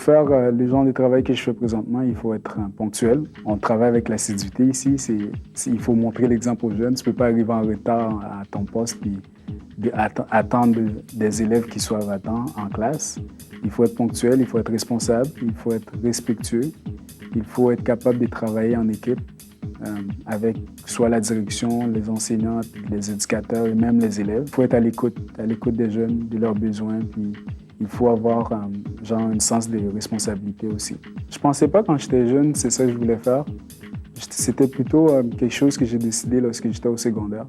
pour faire le genre de travail que je fais présentement, il faut être ponctuel. On travaille avec l'assiduité ici. Il faut montrer l'exemple aux jeunes. Tu ne peux pas arriver en retard à ton poste et attendre des élèves qui soient à temps en classe. Il faut être ponctuel, il faut être responsable, il faut être respectueux, il faut être capable de travailler en équipe avec soit la direction, les enseignants, les éducateurs et même les élèves. Il faut être à l'écoute des jeunes, de leurs besoins, puis il faut avoir genre un sens de responsabilité aussi. Je pensais pas quand j'étais jeune, c'est ça que je voulais faire. C'était plutôt quelque chose que j'ai décidé lorsque j'étais au secondaire.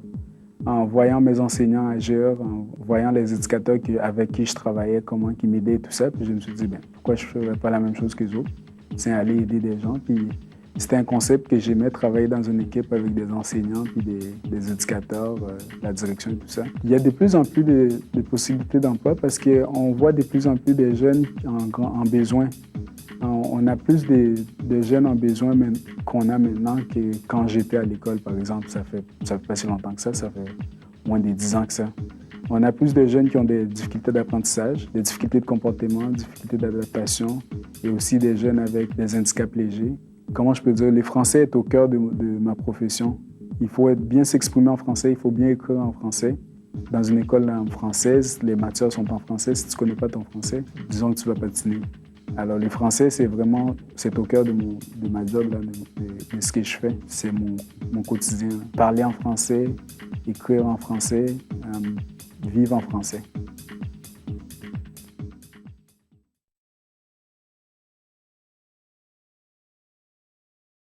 En voyant mes enseignants agir, en voyant les éducateurs avec qui je travaillais, comment ils m'aidaient, tout ça, puis je me suis dit, pourquoi je ne ferais pas la même chose que les autres? C'est aller aider des gens. Puis c'était un concept que j'aimais, travailler dans une équipe avec des enseignants, puis des éducateurs, la direction et tout ça. Il y a de plus en plus de possibilités d'emploi parce qu'on voit de plus en plus de jeunes en besoin. On a plus de jeunes en besoin qu'on a maintenant que quand j'étais à l'école, par exemple. Ça fait pas si longtemps que ça fait moins de 10 ans que ça. On a plus de jeunes qui ont des difficultés d'apprentissage, des difficultés de comportement, des difficultés d'adaptation et aussi des jeunes avec des handicaps légers. Comment je peux dire, le français est au cœur de ma profession. Il faut bien s'exprimer en français, il faut bien écrire en français. Dans une école française, les matières sont en français. Si tu ne connais pas ton français, disons que tu vas patiner. Alors, le français, c'est au cœur de ma job, là, de ce que je fais. C'est mon quotidien. Parler en français, écrire en français, vivre en français.